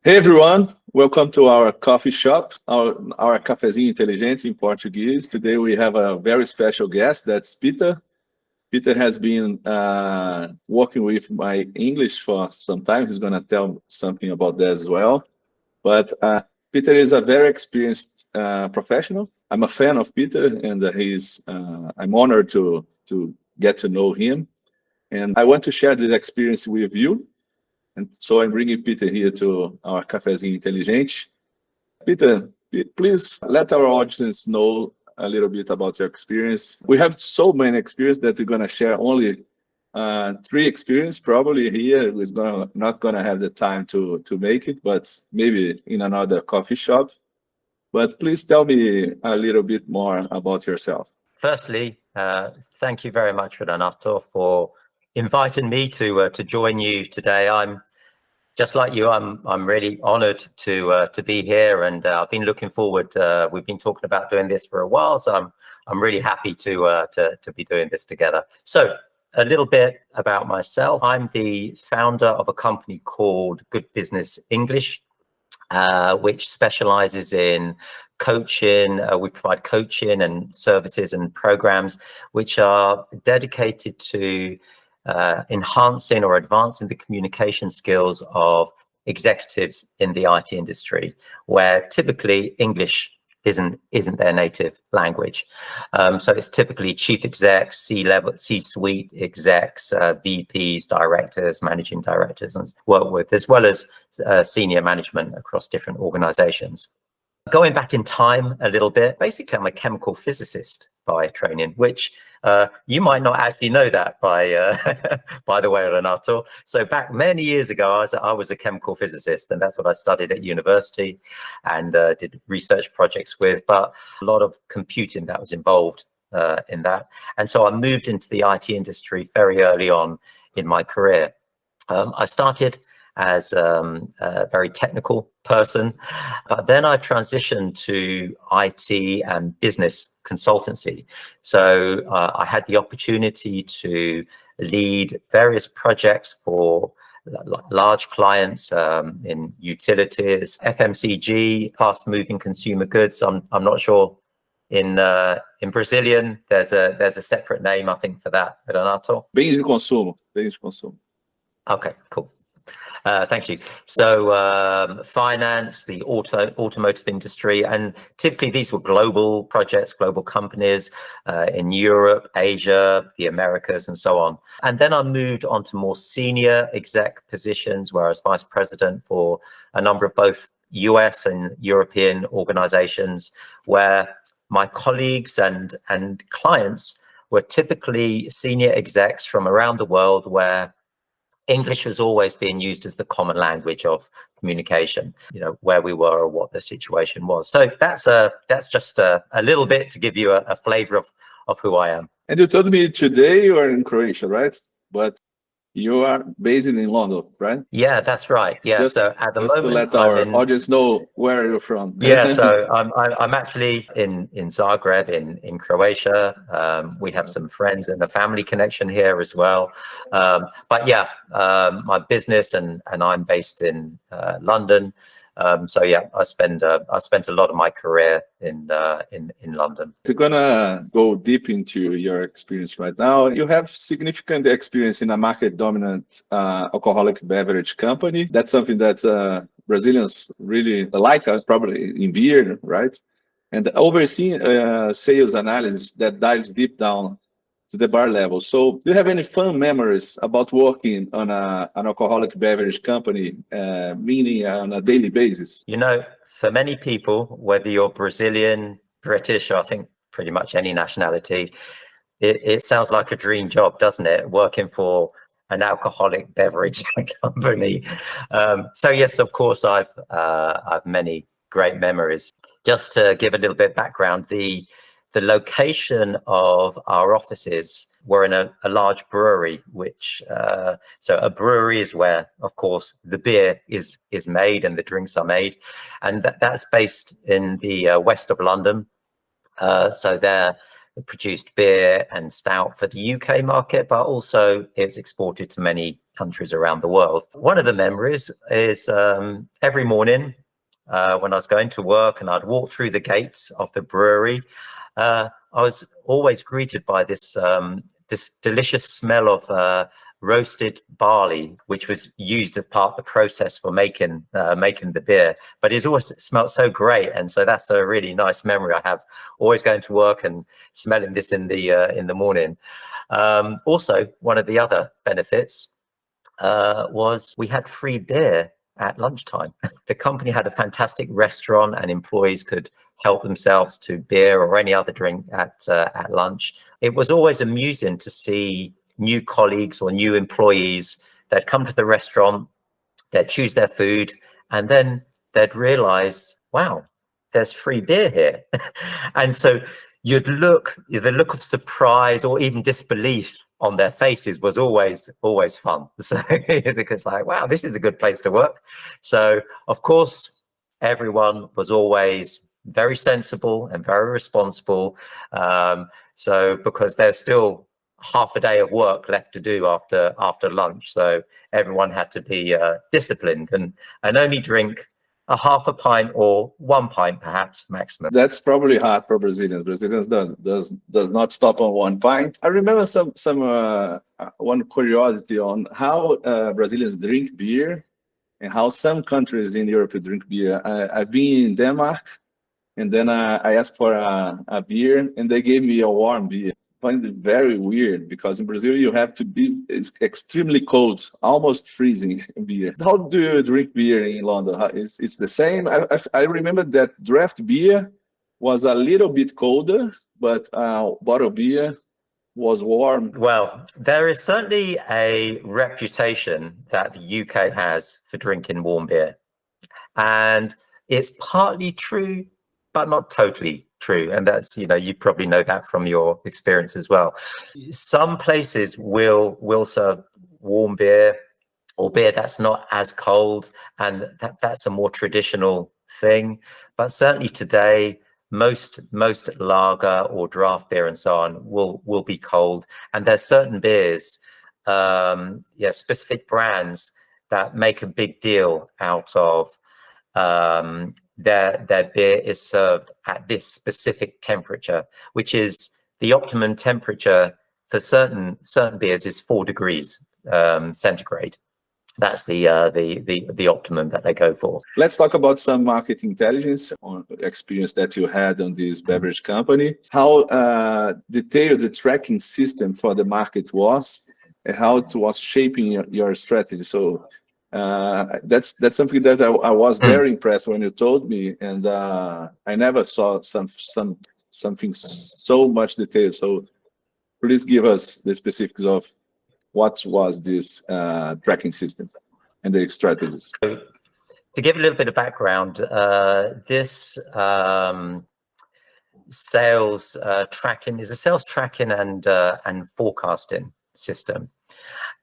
Hey everyone, welcome to our coffee shop, our Cafezinho Inteligente in Portuguese. Today we have a very special guest, that's Peter. Peter has been working with my English for some time. He's going to tell something about that as well. But Peter is a very experienced professional. I'm a fan of Peter, and I'm honored to get to know him. And I want to share this experience with you. And so I'm bringing Peter here to our Cafezinho Inteligente. Peter, please let our audience know a little bit about your experience. We have so many experience that we're going to share only three experience probably here. Not going to have the time to make it, but maybe in another coffee shop. But please tell me a little bit more about yourself. Firstly, thank you very much, Renato, for inviting me to join you today. I'm just like you. I'm really honoured to be here, and I've been looking forward. We've been talking about doing this for a while, so I'm really happy to be doing this together. So a little bit about myself. I'm the founder of a company called Good Business English, which specializes in coaching. We provide coaching and services and programs which are dedicated to enhancing or advancing the communication skills of executives in the IT industry, where typically English isn't their native language. So it's typically chief execs, C-level, C-suite execs, VPs, directors, managing directors, and work with, as well as senior management across different organizations. Going back in time a little bit, basically I'm a chemical physicist by training, which you might not actually know that by the way, Renato. So back many years ago, I was a chemical physicist, and that's what I studied at university and did research projects with, but a lot of computing that was involved in that. And so I moved into the IT industry very early on in my career. I started as a very technical person, but then I transitioned to IT and business consultancy. So I had the opportunity to lead various projects for large clients in utilities, FMCG, fast-moving consumer goods. I'm not sure in Brazilian there's a separate name, I think, for that, Renato. Bens de consumo. Okay, cool. Thank you. So finance, the automotive industry, and typically these were global projects, global companies in Europe, Asia, the Americas, and so on. And then I moved on to more senior exec positions where I was vice president for a number of both US and European organizations, where my colleagues and clients were typically senior execs from around the world, where English was always being used as the common language of communication, where we were or what the situation was. So that's just a little bit to give you a flavor of who I am. And you told me today you are in Croatia, right? But you are based in London, right? Yeah, that's right. Yeah, so at the moment, to let our audience know where you're from. Yeah, so I'm actually in Zagreb in Croatia. We have some friends and a family connection here as well. But yeah, my business and I'm based in London. So yeah, I spent a lot of my career in London. We're gonna go deep into your experience right now. You have significant experience in a market dominant alcoholic beverage company. That's something that Brazilians really like, probably in beer, right? And overseeing sales analysis that dives deep down to the bar level. So do you have any fun memories about working on an alcoholic beverage company, meaning on a daily basis? For many people, whether you're Brazilian, British, or I think pretty much any nationality, it sounds like a dream job, doesn't it? Working for an alcoholic beverage company. So yes, of course, I've many great memories. Just to give a little bit of background, the location of our offices were in a large brewery, which so a brewery is where, of course, the beer is made and the drinks are made, and that's based in the west of London. So they're produced beer and stout for the UK market, but also it's exported to many countries around the world. One of the memories is every morning when I was going to work and I'd walk through the gates of the brewery, I was always greeted by this delicious smell of roasted barley, which was used as part of the process for making the beer. But it always smelled so great, and so that's a really nice memory I have. Always going to work and smelling this in the morning. Also, one of the other benefits was we had free beer at lunchtime. The company had a fantastic restaurant, and employees could help themselves to beer or any other drink at lunch. It was always amusing to see new colleagues or new employees that come to the restaurant, they'd choose their food, and then they'd realize, wow, there's free beer here. And so the look of surprise or even disbelief on their faces was always fun. So because like, wow, this is a good place to work. So of course, everyone was always very sensible and very responsible. So because there's still half a day of work left to do after lunch, so everyone had to be disciplined and only drink a half a pint or 1 pint perhaps maximum. That's probably hard for Brazilians. Brazilians does not stop on 1 pint. I remember some one curiosity on how Brazilians drink beer and how some countries in Europe drink beer. I've been in Denmark, and then I asked for a beer, and they gave me a warm beer. I find it very weird because in Brazil you have to be extremely cold, almost freezing beer. How do you drink beer in London? It's the same. I remember that draft beer was a little bit colder, but bottled beer was warm. Well, there is certainly a reputation that the UK has for drinking warm beer, and it's partly true, but not totally true. And that's, you probably know that from your experience as well. Some places will serve warm beer or beer that's not as cold, and that's a more traditional thing. But certainly today, most lager or draft beer and so on will be cold. And there's certain beers, specific brands that make a big deal out of their beer is served at this specific temperature, which is the optimum temperature for certain beers is 4 degrees centigrade. That's the optimum that they go for. Let's talk about some market intelligence on experience that you had on this beverage company. How detailed the tracking system for the market was, and how it was shaping your strategy. So that's something that I was very impressed when you told me, and I never saw something so much detail. So please give us the specifics of what was this tracking system and the strategies. So, to give a little bit of background, this sales tracking is a sales tracking and forecasting system.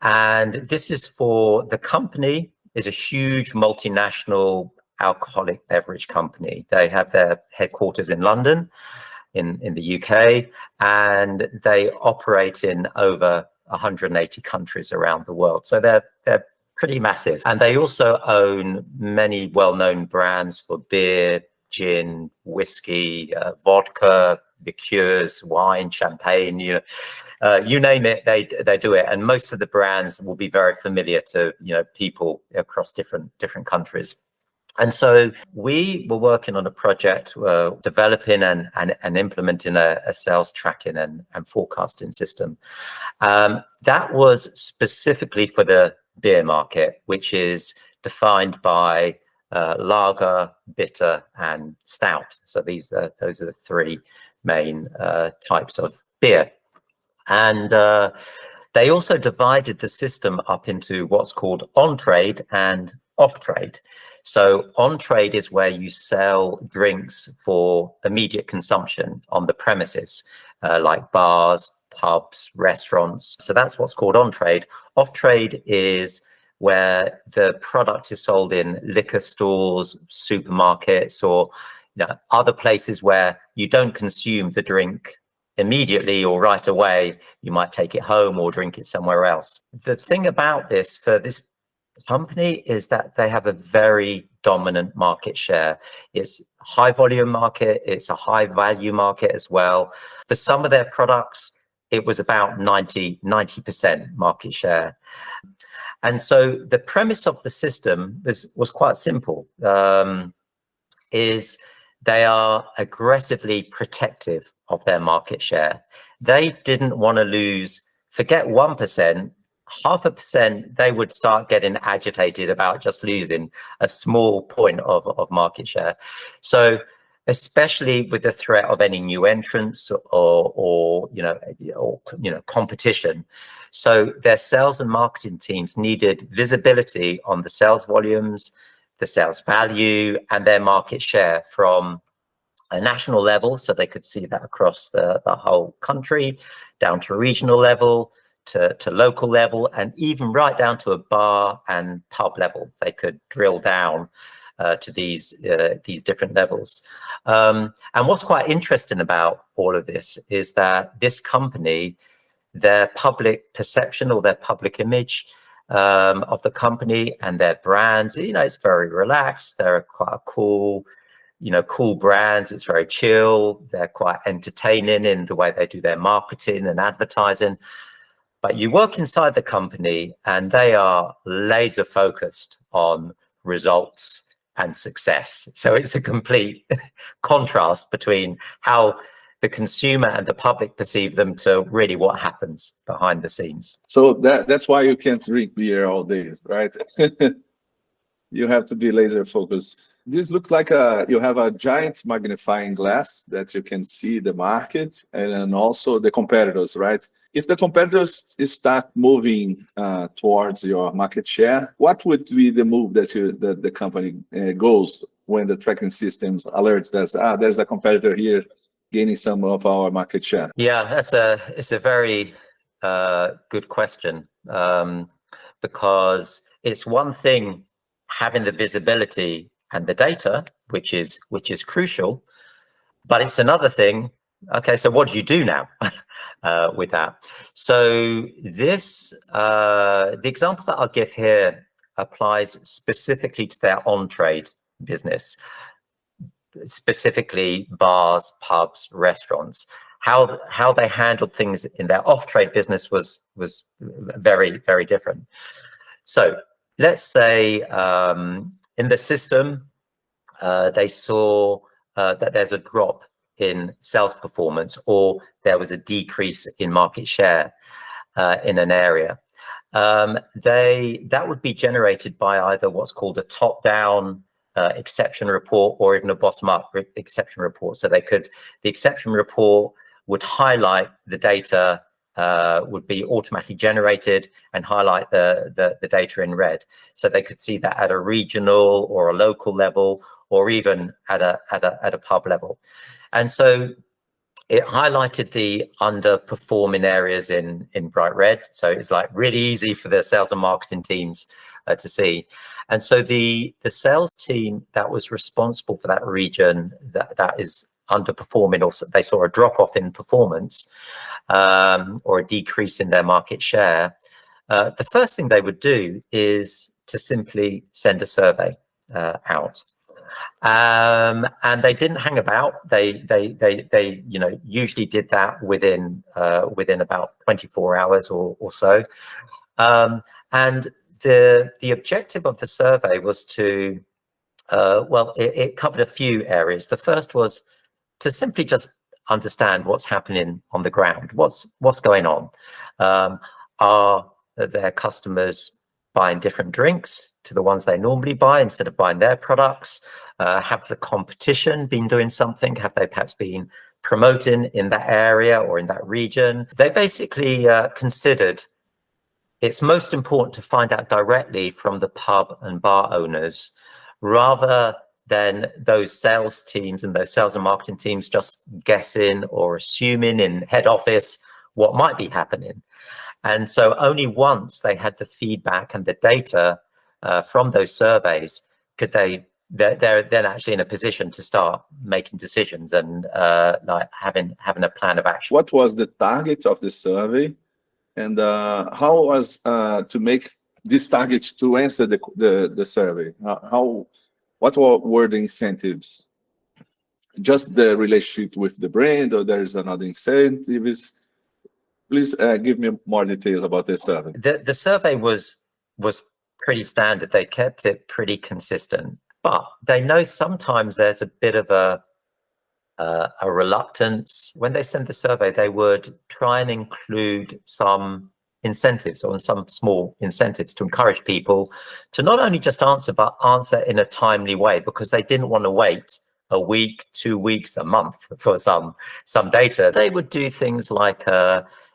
And this is for the company is a huge multinational alcoholic beverage company. They have their headquarters in London, in the UK, and they operate in over 180 countries around the world. So they're pretty massive. And they also own many well-known brands for beer, gin, whiskey, vodka, liqueurs, wine, champagne, you name it, they do it. And most of the brands will be very familiar to people across different countries. And so we were working on a project developing and implementing a sales tracking and forecasting system that was specifically for the beer market, which is defined by lager, bitter, and stout. So those are the 3 main types of beer. And they also divided the system up into what's called on-trade and off-trade. So on-trade is where you sell drinks for immediate consumption on the premises, like bars, pubs, restaurants. So that's what's called on-trade. Off-trade is where the product is sold in liquor stores, supermarkets, or other places where you don't consume the drink immediately or right away. You might take it home or drink it somewhere else. The thing about this for this company is that they have a very dominant market share. It's a high volume market, it's a high value market as well. For some of their products, it was about 90% market share. And so the premise of the system was quite simple, is they are aggressively protective of their market share. They didn't want to lose, forget 1%, 0.5%, they would start getting agitated about just losing a small point of market share. So especially with the threat of any new entrants or competition. So their sales and marketing teams needed visibility on the sales volumes, the sales value, and their market share from a national level, so they could see that across the whole country, down to regional level, to local level, and even right down to a bar and pub level. They could drill down to these different levels. And what's quite interesting about all of this is that this company, their public perception or their public image of the company and their brands, it's very relaxed. They're quite a cool brands. It's very chill. They're quite entertaining in the way they do their marketing and advertising. But you work inside the company and they are laser focused on results and success. So it's a complete contrast between how the consumer and the public perceive them to really what happens behind the scenes. So that's why you can't drink beer all day, right? You have to be laser focused. This looks like you have a giant magnifying glass that you can see the market and then also the competitors, right? If the competitors start moving towards your market share, what would be the move that the company goes when the tracking systems alerts that there's a competitor here gaining some of our market share? Yeah, it's a very good question, because it's one thing having the visibility and the data, which is crucial, but it's another thing. Okay, so what do you do now with that? So this the example that I'll give here applies specifically to their on-trade business, specifically bars, pubs, restaurants. How they handled things in their off-trade business was very, very different. So let's say in the system, they saw that there's a drop in sales performance, or there was a decrease in market share in an area. That would be generated by either what's called a top-down exception report or even a bottom-up exception report. So the exception report would highlight the data, would be automatically generated and highlight the data in red. So they could see that at a regional or a local level, or even at a pub level. And so it highlighted the underperforming areas in bright red. So it's like really easy for the sales and marketing teams to see. And so the sales team that was responsible for that region that is underperforming, or they saw a drop off in performance or a decrease in their market share, the first thing they would do is to simply send a survey out. And they didn't hang about. They usually did that within about 24 hours or so. And the objective of the survey was to it covered a few areas. The first was to simply just understand what's happening on the ground. What's going on? Are their customers buying different drinks to the ones they normally buy instead of buying their products? Have the competition been doing something? Have they perhaps been promoting in that area or in that region? They basically considered it's most important to find out directly from the pub and bar owners, rather than those sales teams and those sales and marketing teams just guessing or assuming in head office what might be happening. And so only once they had the feedback and the data from those surveys could they they're then actually in a position to start making decisions and like having a plan of action. What was the target of the survey, and how was to make this target to answer the survey? What were the incentives? Just the relationship with the brand, or there's another incentives? Please give me more details about this survey. The survey was pretty standard. They kept it pretty consistent, but they know sometimes there's a bit of a reluctance. When they send the survey, they would try and include some incentives or some small incentives to encourage people to not only just answer, but answer in a timely way, because they didn't want to wait a week, 2 weeks, a month for some data. They would do things like,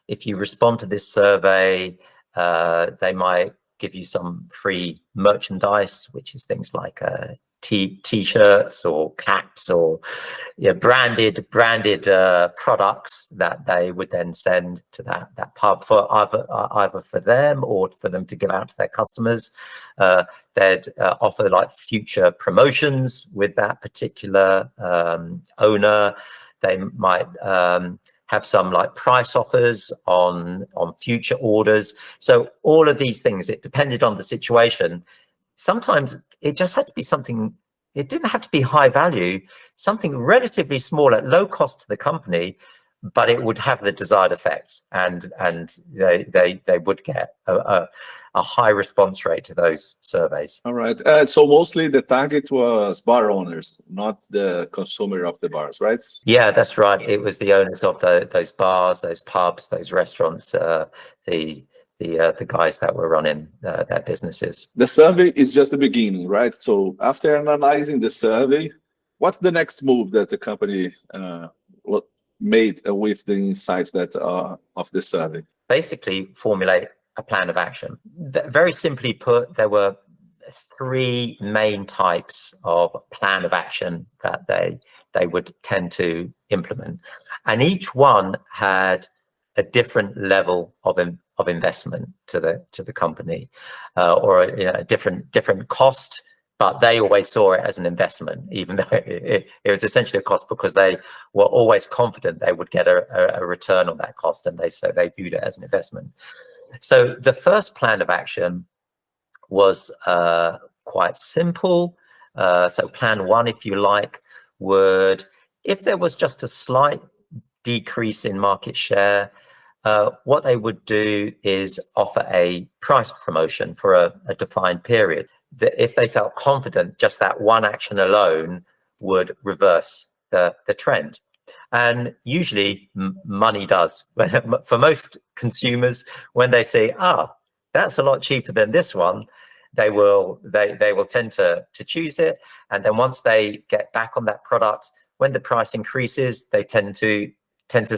if you respond to this survey, they might give you some free merchandise, which is things like t-shirts or caps or branded products that they would then send to that pub for either for them or for them to give out to their customers. They'd offer like future promotions with that particular owner. They might have some like price offers on future orders. So all of these things, it depended on the situation. Sometimes it just had to be something, it didn't have to be high value, something relatively small at low cost to the company, but it would have the desired effects, and they would get a high response rate to those surveys. All right. So mostly the target was bar owners, not the consumer of the bars, right? Yeah, that's right. It was the owners of those bars, those pubs, those restaurants, the guys that were running their businesses. The survey is just the beginning, right? So after analyzing the survey, what's the next move that the company made with the insights that of the survey? Basically, formulate a plan of action. Very simply put, there were 3 main types of plan of action that they would tend to implement, and each one had a different level of investment to the company, or a different cost, but they always saw it as an investment, even though it was essentially a cost, because they were always confident they would get a return on that cost, and so they viewed it as an investment. So the first plan of action was quite simple. So plan 1, if you like, would, if there was just a slight decrease in market share, what they would do is offer a price promotion for a defined period. If they felt confident, just that one action alone would reverse the trend. And usually money does. For most consumers, when they say, that's a lot cheaper than this one, they will tend to choose it. And then once they get back on that product, when the price increases, they tend to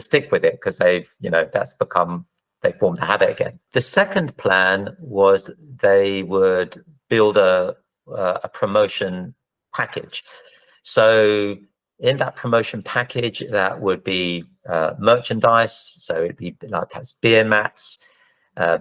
stick with it, because they've, they formed a habit again. The second plan was they would build a promotion package. So in that promotion package, that would be merchandise. So it'd be like perhaps beer mats,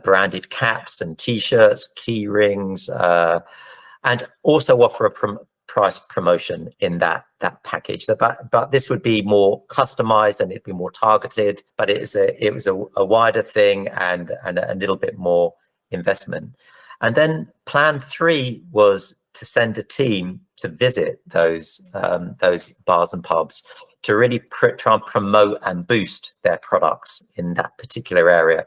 branded caps and t-shirts, key rings, and also offer a price promotion in that package. But this would be more customized and it'd be more targeted, but it was a wider thing and a little bit more investment. And then plan 3 was to send a team to visit those bars and pubs to really try and promote and boost their products in that particular area.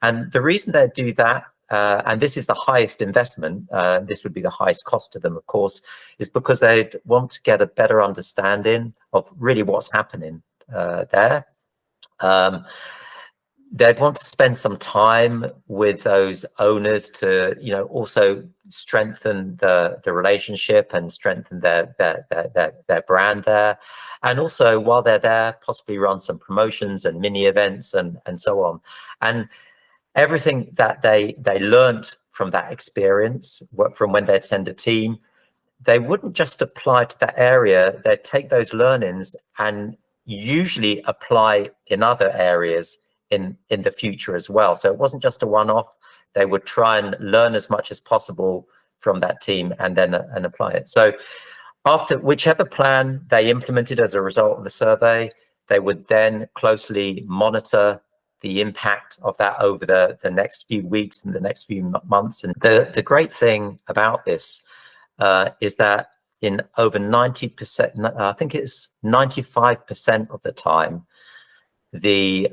And the reason they do that, and this is the highest investment, this would be the highest cost to them, of course, is because they'd want to get a better understanding of really what's happening there. They'd want to spend some time with those owners to, also strengthen the relationship and strengthen their brand there. And also, while they're there, possibly run some promotions and mini events and so on. And everything that they learned from that experience, from when they'd send a team, they wouldn't just apply to that area. They'd take those learnings and usually apply in other areas in the future as well. So it wasn't just a one-off. They would try and learn as much as possible from that team and then apply it. So After whichever plan they implemented as a result of the survey, they would then closely monitor the impact of that over the next few weeks and the next few months. And the great thing about this is that in over 90%, I think it's 95% of the time, they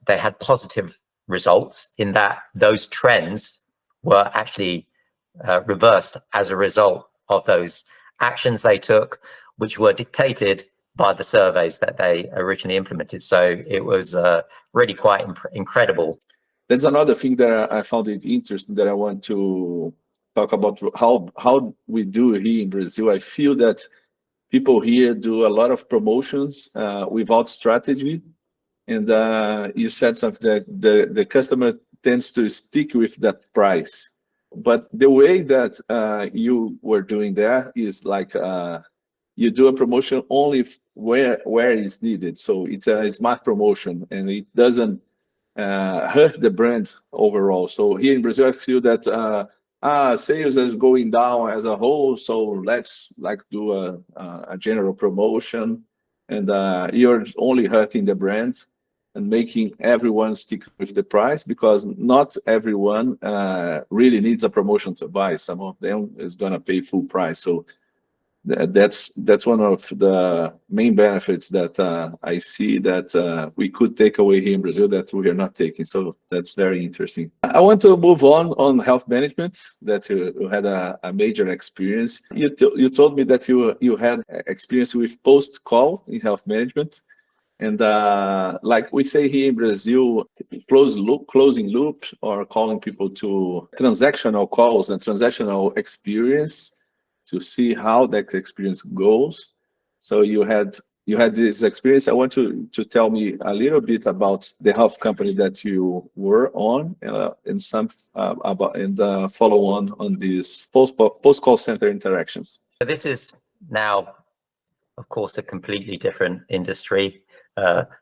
had positive results in that those trends were actually reversed as a result of those actions they took, which were dictated by the surveys that they originally implemented. So it was really quite incredible. There's another thing that I found it interesting that I want to talk about how we do here in Brazil. I feel that people here do a lot of promotions without strategy. And you said something that the customer tends to stick with that price. But the way that you were doing that is like you do a promotion only where it's needed. So it's a smart promotion and it doesn't hurt the brand overall. So here in Brazil, I feel that sales is going down as a whole. So let's like do a general promotion, and you're only hurting the brand and making everyone stick with the price, because not everyone really needs a promotion to buy. Some of them is gonna pay full price. So that's one of the main benefits that I see that we could take away here in Brazil that we are not taking. So that's very interesting. I want to move on health management, that you had a major experience. You told me that you had experience with post-call in health management. And like we say here in Brazil, closing loop, or calling people to transactional calls and transactional experience to see how that experience goes. So you had this experience. I want you to tell me a little bit about the health company that you were on, and some about, and follow on these post call center interactions. So this is now, of course, a completely different industry.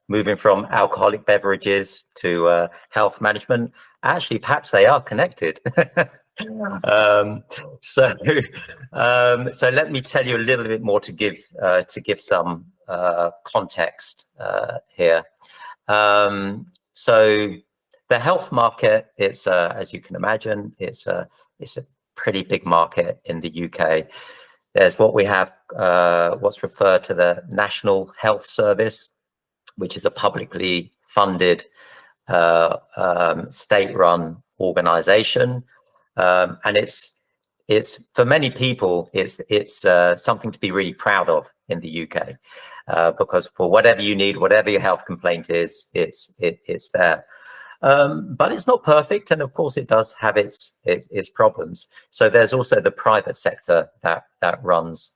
Moving from alcoholic beverages to health management. Actually, perhaps they are connected. So let me tell you a little bit more to give some context here. So the health market, it's as you can imagine, it's a pretty big market in the UK. There's what we have, what's referred to the National Health Service, which is a publicly funded state-run organization, and it's for many people it's something to be really proud of in the UK, because for whatever you need, whatever your health complaint is, it's there. But it's not perfect, and of course it does have its problems. So there's also the private sector that runs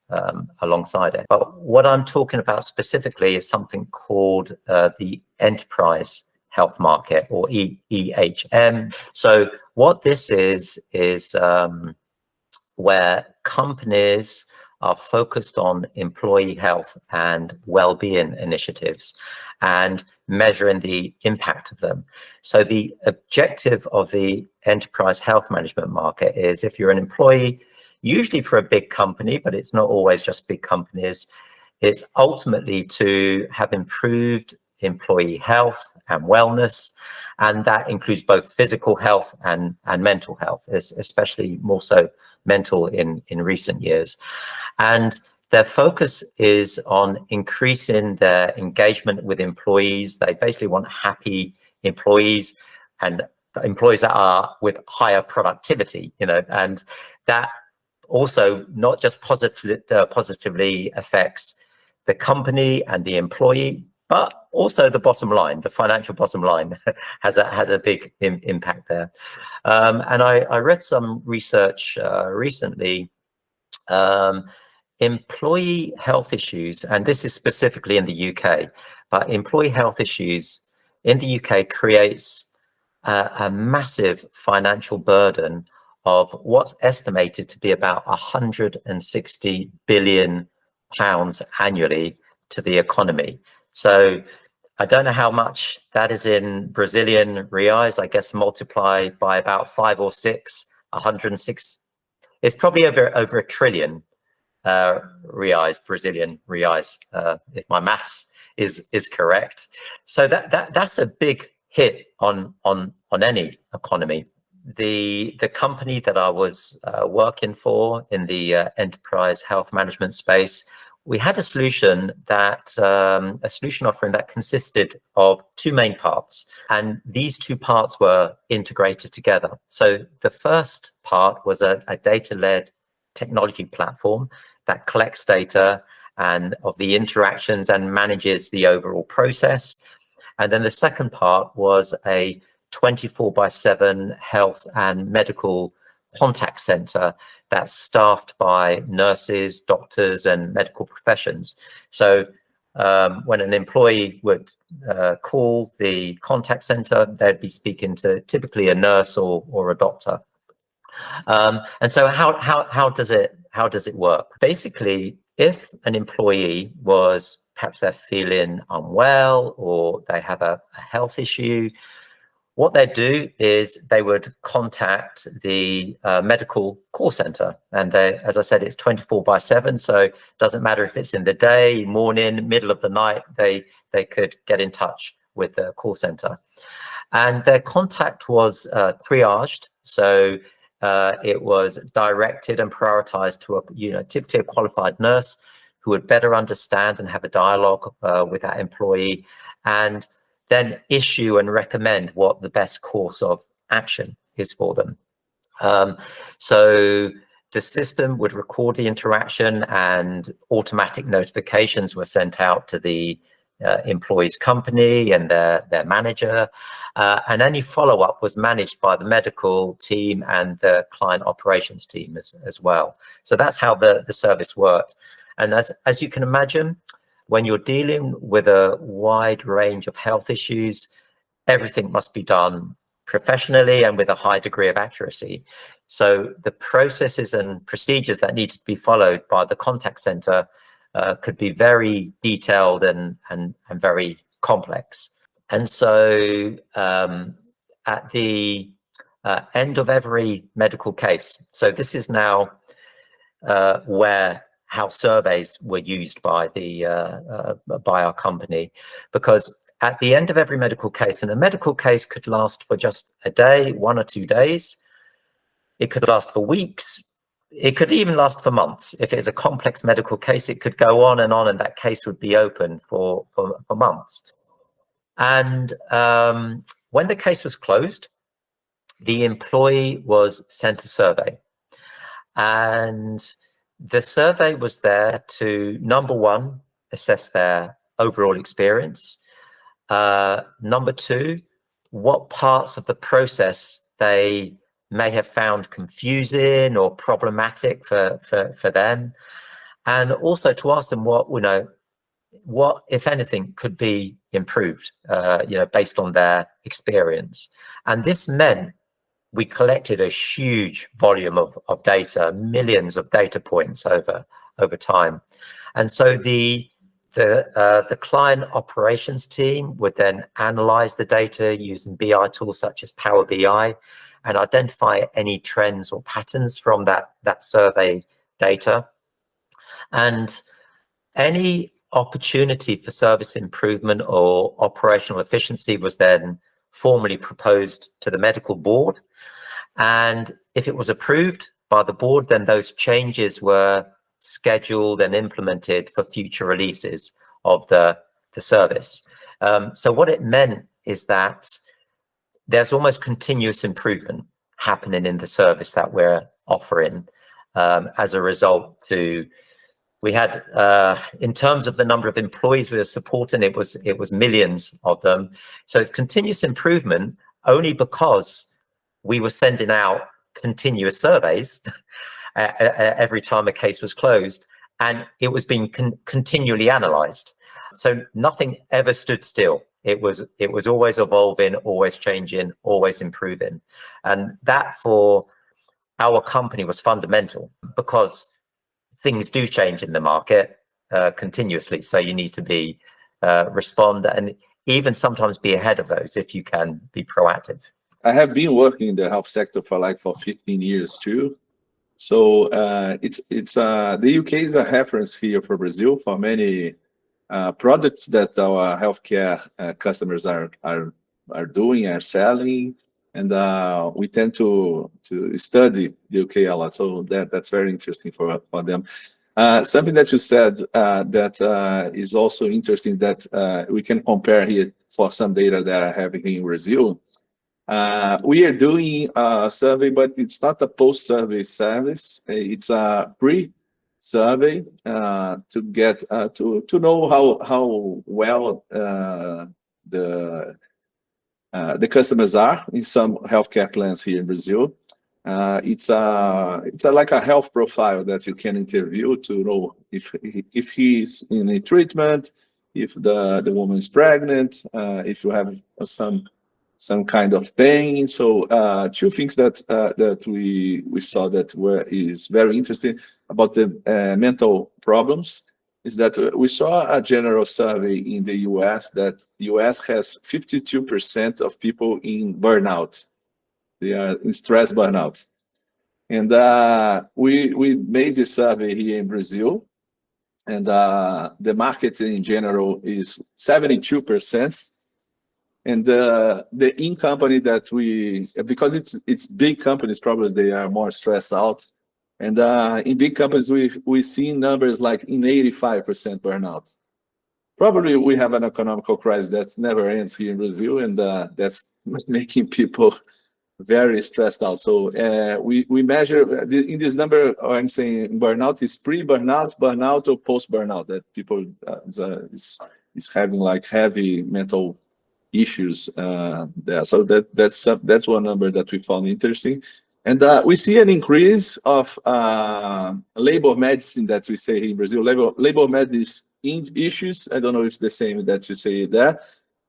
alongside it. But what I'm talking about specifically is something called the enterprise health market, or EHM. So what this is where companies are focused on employee health and well-being initiatives and measuring the impact of them. So the objective of the enterprise health management market is, if you're an employee, usually for a big company, but it's not always just big companies, it's ultimately to have improved employee health and wellness, and that includes both physical health and mental health, especially more so mental in recent years. And their focus is on increasing their engagement with employees. They basically want happy employees and employees that are with higher productivity, and that also not just positively affects the company and the employee, but also the bottom line, the financial bottom line has a big impact there. And I read some research recently. Employee health issues, and this is specifically in the UK, but employee health issues in the UK creates a massive financial burden of what's estimated to be about 160 billion pounds annually to the economy. So I don't know how much that is in Brazilian reais. I guess multiply by about 5 or 6, 106. It's probably over $1 trillion reais, Brazilian reais, if my maths is correct. So that's a big hit on any economy. The company that I was working for in the enterprise health management space, we had a solution offering that consisted of two main parts, and these two parts were integrated together. So the first part was a data-led technology platform that collects data and of the interactions and manages the overall process. And then the second part was a 24/7 health and medical contact center that's staffed by nurses, doctors, and medical professions. So when an employee would call the contact center, they'd be speaking to typically a nurse or a doctor. And so how does it work? Basically, if an employee was perhaps they're feeling unwell or they have a health issue, what they'd do is they would contact the medical call center. And as I said, it's 24/7. So it doesn't matter if it's in the day, morning, middle of the night, they could get in touch with the call center. And their contact was triaged. So it was directed and prioritized to typically a qualified nurse who would better understand and have a dialogue with that employee, and then issue and recommend what the best course of action is for them. So the system would record the interaction, and automatic notifications were sent out to the employee's company and their manager, and any follow-up was managed by the medical team and the client operations team as well. So that's how the service worked. And as you can imagine, when you're dealing with a wide range of health issues, everything must be done professionally and with a high degree of accuracy. So the processes and procedures that needed to be followed by the contact center could be very detailed and very complex. And so at the end of every medical case, so this is now how surveys were used by our company, because at the end of every medical case, and a medical case could last for just a day, 1 or 2 days, it could last for weeks, it could even last for months. If it's a complex medical case, it could go on, and that case would be open for months. And when the case was closed, the employee was sent a survey, and the survey was there to, number one, assess their overall experience. Number two, what parts of the process they may have found confusing or problematic for them. And also to ask them what, if anything, could be improved, based on their experience. And this meant we collected a huge volume of data, millions of data points over time. And so the client operations team would then analyze the data using BI tools such as Power BI and identify any trends or patterns from that survey data. And any opportunity for service improvement or operational efficiency was then formally proposed to the medical board. And if it was approved by the board, then those changes were scheduled and implemented for future releases of the service. So what it meant is that there's almost continuous improvement happening in the service that we're offering. As a result, we had, in terms of the number of employees we were supporting, it was millions of them. So it's continuous improvement only because we were sending out continuous surveys every time a case was closed, and it was being continually analyzed. So nothing ever stood still. It was always evolving, always changing, always improving. And that for our company was fundamental, because things do change in the market continuously. So you need to be respond and even sometimes be ahead of those if you can be proactive. I have been working in the health sector for 15 years too. So the UK is a reference here for Brazil for many products that our healthcare customers are doing, are selling, and we tend to study the UK a lot. So that's very interesting for them. Something that you said that is also interesting that we can compare here for some data that I have here in Brazil. We are doing a survey, but it's not a post-survey service. It's a pre-survey to get to know how well the customers are in some healthcare plans here in Brazil. It's like a health profile that you can interview to know if he's in a treatment, if the woman is pregnant, if you have some kind of pain. So two things that we saw that is very interesting about the mental problems is that we saw a general survey in the US that the US has 52% of people in burnout. They are in stress burnout. And we made this survey here in Brazil, and the market in general is 72%. And the in company that because it's big companies, probably they are more stressed out. And in big companies, we see numbers like in 85% burnout. Probably we have an economical crisis that never ends here in Brazil, and that's making people very stressed out. So we measure in this number. I'm saying burnout is pre-burnout, burnout, or post-burnout. That people is having like heavy mental issues there. So that's one number that we found interesting. And we see an increase of labor medicine that we say in Brazil. Labor medicine issues. I don't know if it's the same that you say there.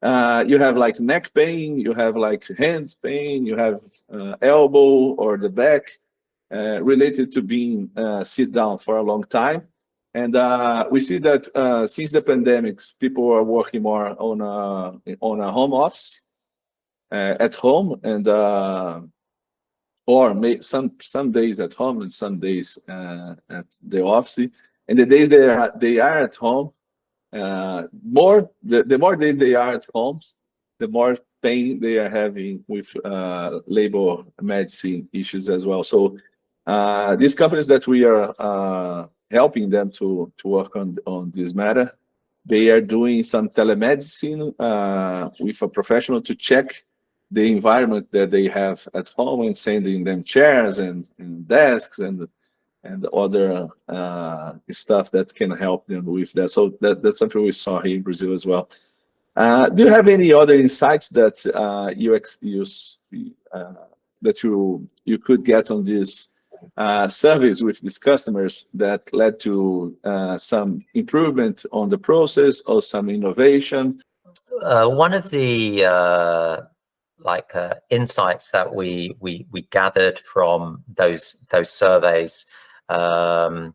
You have like neck pain, you have like hand pain, you have elbow or the back related to being sit down for a long time. And we see that since the pandemics, people are working more on a home office at home, and or some days at home and some days at the office. And the days they are at home, the more days they are at home, the more pain they are having with labor medicine issues as well. So these companies that we are helping them to work on this matter, they are doing some telemedicine with a professional to check the environment that they have at home and sending them chairs and desks and other stuff that can help them with that. So that's something we saw here in Brazil as well. Do you have any other insights that you could get on these surveys with these customers that led to some improvement on the process or some innovation? One of the insights that we gathered from those surveys, and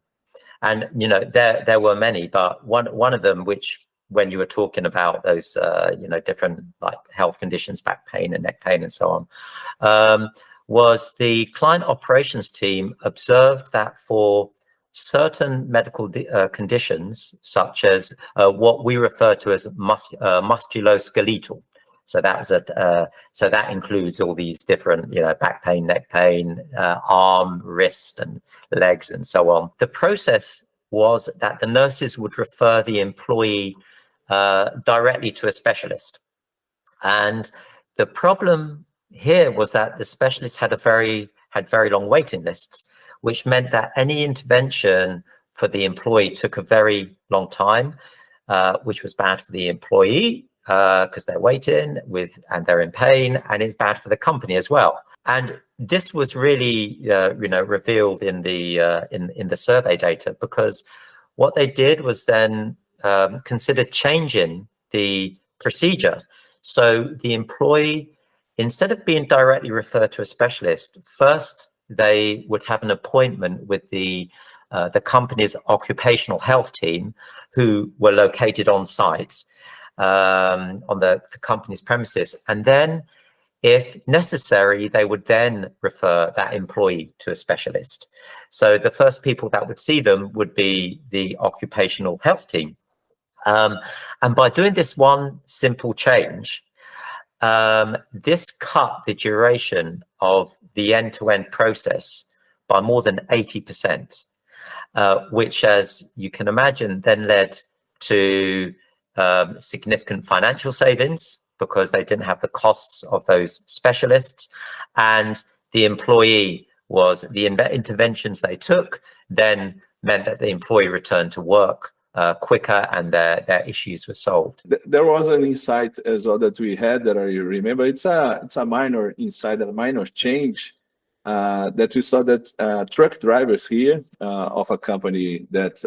there were many, but one of them, which when you were talking about those different like health conditions, back pain and neck pain and so on, was the client operations team observed that for certain medical conditions, such as what we refer to as musculoskeletal. So that includes all these different, back pain, neck pain, arm, wrist, and legs, and so on. The process was that the nurses would refer the employee directly to a specialist, and the problem here was that the specialists had very long waiting lists, which meant that any intervention for the employee took a very long time, which was bad for the employee because they're waiting and they're in pain, and it's bad for the company as well. And this was really revealed in the survey data, because what they did was then consider changing the procedure. So the employee, instead of being directly referred to a specialist, first they would have an appointment with the company's occupational health team, who were located on site on the company's premises. And then If necessary, they would then refer that employee to a specialist. So the first people that would see them would be the occupational health team. And by doing this one simple change, this cut the duration of the end-to-end process by more than 80%, which, as you can imagine, then led to significant financial savings because they didn't have the costs of those specialists, and the employee was, the interventions they took then meant that the employee returned to work quicker, and their issues were solved. There was an insight as well that we had that I remember. It's a minor insight, a minor change that we saw that truck drivers here of a company that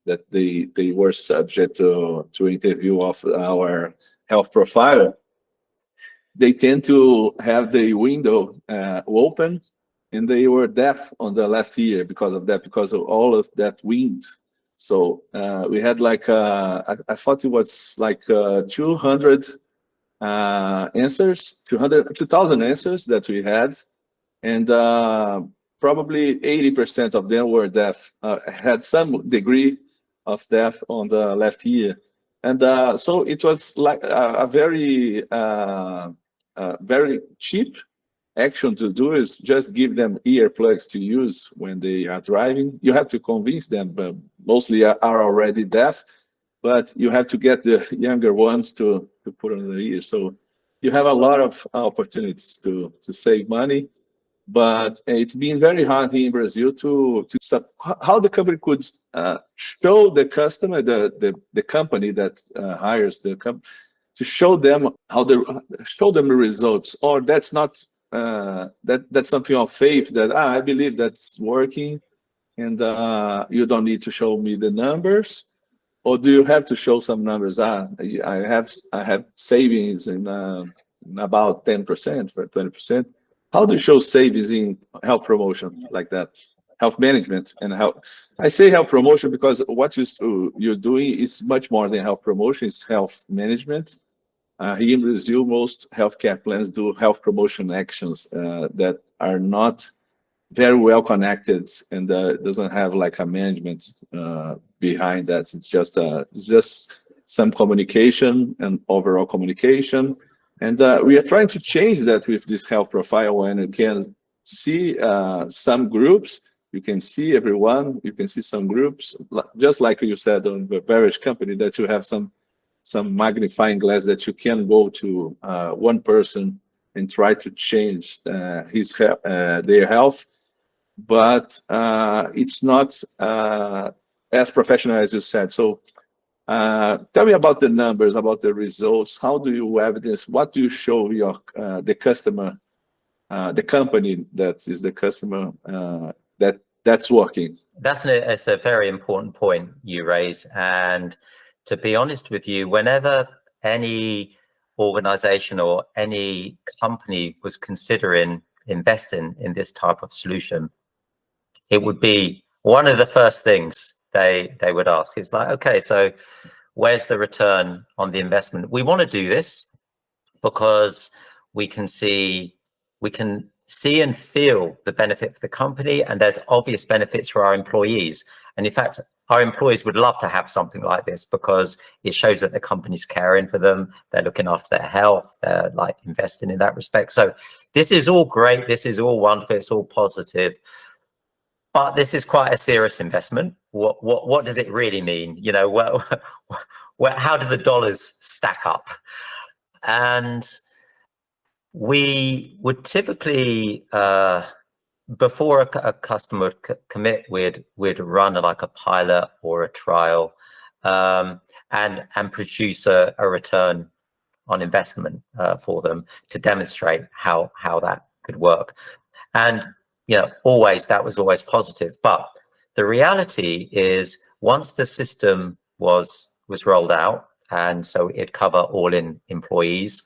that they were subject to interview of our health profile. They tend to have the window open, and they were deaf on the left ear because of that, because of all of that wind. So we had like, I thought it was like 200 answers, 2,000 answers that we had. And probably 80% of them were deaf, had some degree of deaf on the left ear. And so it was like a very, very cheap action to do is just give them earplugs to use when they are driving. You have to convince them, but mostly are already deaf, but you have to get the younger ones to put on the ear. So you have a lot of opportunities to save money, but it's been very hard here in Brazil to how the company could show the customer, the company that hires the company, to show them how show them the results, or that's not that's something of faith that I believe that's working, and you don't need to show me the numbers, or do you have to show some numbers? I have savings in about 10% for 20%. How do you show savings in health promotion like that? Health management and health. I say health promotion because what you're doing is much more than health promotion. It's health management. Here in Brazil, most healthcare plans do health promotion actions that are not very well connected, and doesn't have like a management behind that. It's just some communication and overall communication. And we are trying to change that with this health profile, and you can see some groups, you can see everyone, you can see some groups, just like you said on the beverage company, that you have some magnifying glass that you can go to one person and try to change their health, but it's not as professional as you said. So tell me about the numbers, about the results. How do you evidence? What do you show your the customer, the company that is the customer that's working? That's a very important point you raise, and to be honest with you, whenever any organization or any company was considering investing in this type of solution, it would be one of the first things they would ask. It's like, okay, so where's the return on the investment? We want to do this because we can see and feel the benefit for the company, and there's obvious benefits for our employees. And in fact, our employees would love to have something like this because it shows that the company's caring for them, they're looking after their health, they're like investing in that respect. So this is all great, this is all wonderful, it's all positive, but this is quite a serious investment. What does it really mean? You know, how do the dollars stack up? And we would typically, before a customer would commit, we'd run like a pilot or a trial, and produce a return on investment for them to demonstrate how that could work. And you know, that was always positive. But the reality is, once the system was rolled out, and so it'd cover all employees,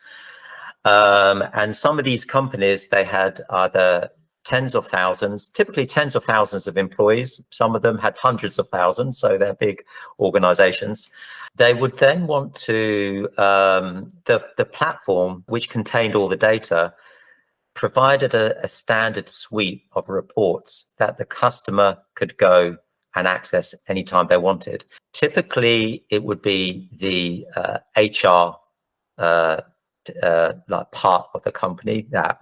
and some of these companies, they had either tens of thousands, typically tens of thousands of employees. Some of them had hundreds of thousands, so they're big organizations. They would then want to, the platform, which contained all the data, provided a standard suite of reports that the customer could go and access anytime they wanted. Typically, it would be the HR like part of the company that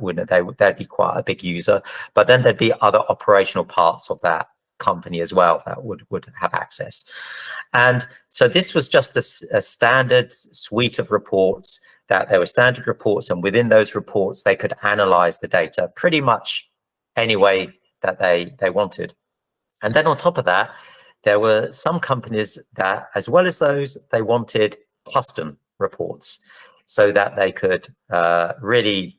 they'd be quite a big user, but then there'd be other operational parts of that company as well that would have access. And so this was just a standard suite of reports, that there were standard reports, and within those reports they could analyze the data pretty much any way that they wanted. And then on top of that, there were some companies that, as well as those, they wanted custom reports so that they could really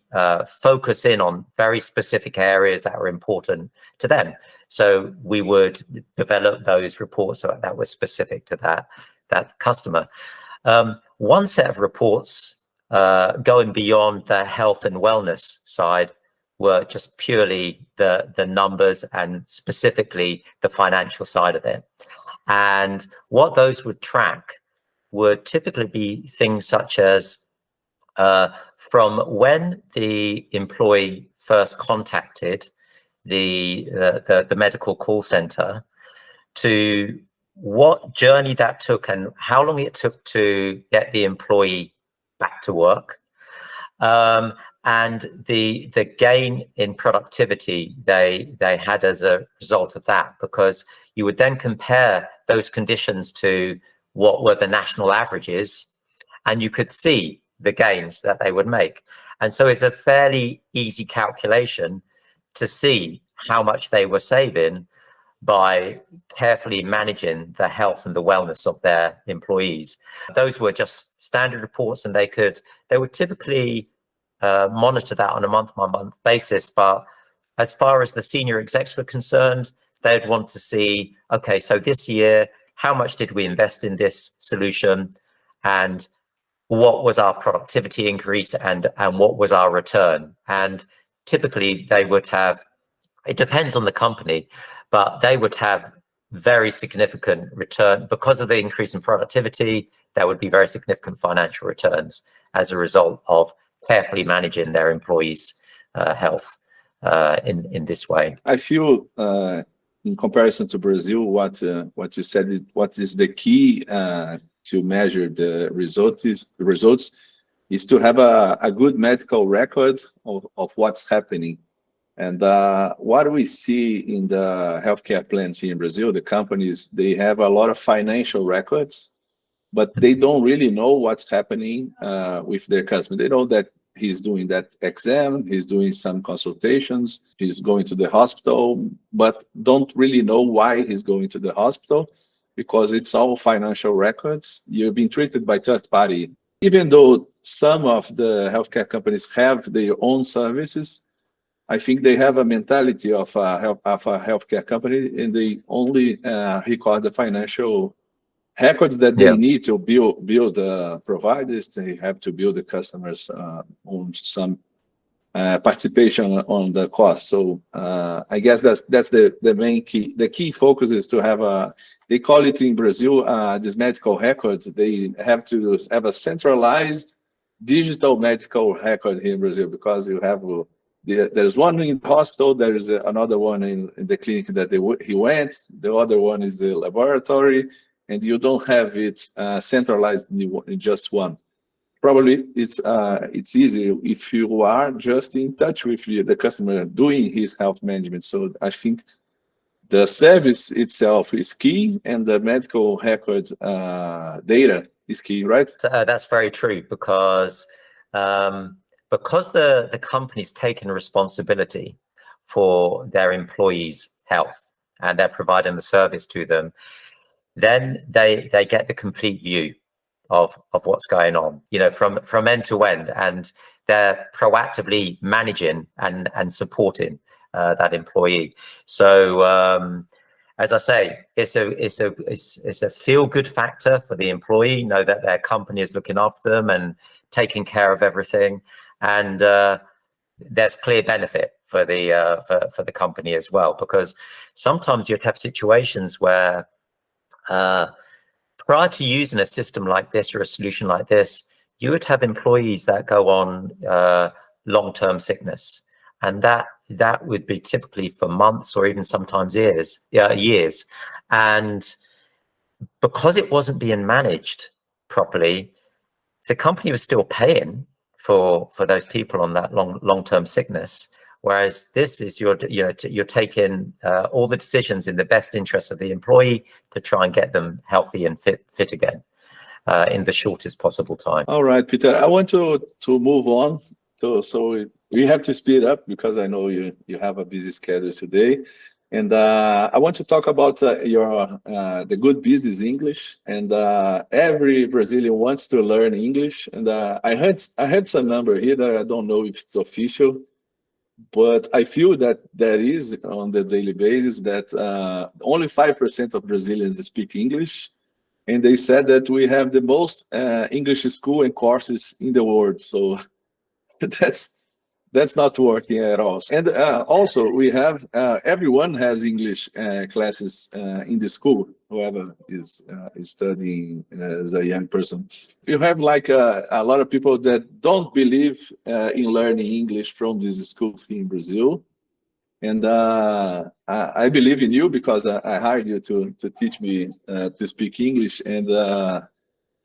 focus in on very specific areas that were important to them. So we would develop those reports that were specific to that customer. One set of reports going beyond the health and wellness side were just purely the numbers and specifically the financial side of it. And what those would track would typically be things such as from when the employee first contacted the medical call center to what journey that took and how long it took to get the employee back to work, and the gain in productivity they had as a result of that, because you would then compare those conditions to what were the national averages, and you could see the gains that they would make. And so it's a fairly easy calculation to see how much they were saving by carefully managing the health and the wellness of their employees. Those were just standard reports, and they would typically monitor that on a month-by-month basis. But as far as the senior execs were concerned, they'd want to see, okay, so this year, how much did we invest in this solution, and what was our productivity increase, and what was our return? And typically they would have, it depends on the company, but they would have very significant return because of the increase in productivity. There would be very significant financial returns as a result of carefully managing their employees' health in this way. I feel in comparison to Brazil, what you said, what is the key to measure the results is to have a good medical record of what's happening. And what we see in the healthcare plans here in Brazil, the companies, they have a lot of financial records, but they don't really know what's happening with their customer. They know that he's doing that exam, he's doing some consultations, he's going to the hospital, but don't really know why he's going to the hospital, because it's all financial records. You're being treated by third party. Even though some of the healthcare companies have their own services, I think they have a mentality of a healthcare company, and they only record the financial records that they need to build providers. They have to build the customers on some participation on the cost. So I guess that's the main key. The key focus is to have they call it in Brazil, these medical records, they have to have a centralized digital medical record here in Brazil, because you have there's one in the hospital, there is another one in the clinic that he went, the other one is the laboratory, and you don't have it centralized in just one. Probably it's easy if you are just in touch with the customer doing his health management. So I think the service itself is key, and the medical record data is key, right? That's very true, because the company's taken responsibility for their employees' health and they're providing the service to them, then they get the complete view of what's going on, from end to end, and they're proactively managing and supporting that employee. So as I say, it's a feel-good factor for the employee, know that their company is looking after them and taking care of everything. And there's clear benefit for the for the company as well, because sometimes you'd have situations where prior to using a system like this or a solution like this, you would have employees that go on long-term sickness, and that would be typically for months or even sometimes years. And because it wasn't being managed properly, the company was still paying for those people on that long-term sickness. Whereas this is you're taking all the decisions in the best interest of the employee to try and get them healthy and fit again in the shortest possible time. All right, Peter, I want to move on. So we have to speed up because I know you have a busy schedule today. And I want to talk about the good business English. And every Brazilian wants to learn English. And I heard some number here that I don't know if it's official, but I feel that there is on the daily basis that only 5% of Brazilians speak English. And they said that we have the most English school and courses in the world. So that's not working at all. And also we have everyone has English classes in the school, whoever is studying as a young person. You have like a lot of people that don't believe in learning English from these schools here in Brazil. And I believe in you because I hired you to teach me to speak English. And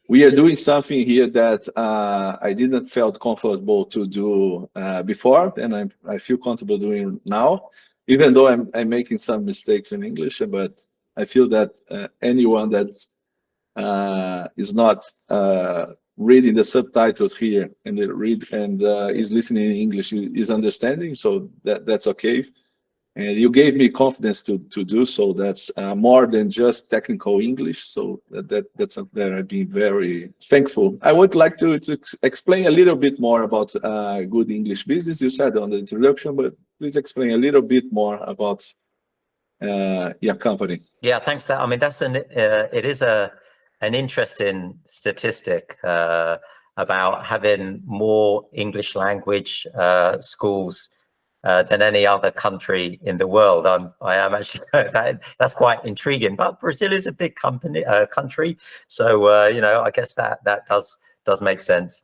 we are doing something here that I didn't felt comfortable to do before, and I feel comfortable doing now, even though I'm making some mistakes in English. But I feel that anyone that is not reading the subtitles here and is listening in English is understanding, so that's okay. And you gave me confidence to do so. That's more than just technical English. So that's something that I've been very thankful. I would like to explain a little bit more about good English business. You said on the introduction, but please explain a little bit more about your company. Yeah, thanks. I mean, it is an interesting statistic about having more English language schools than any other country in the world. I am actually that's quite intriguing. But Brazil is a big country, so I guess that does make sense.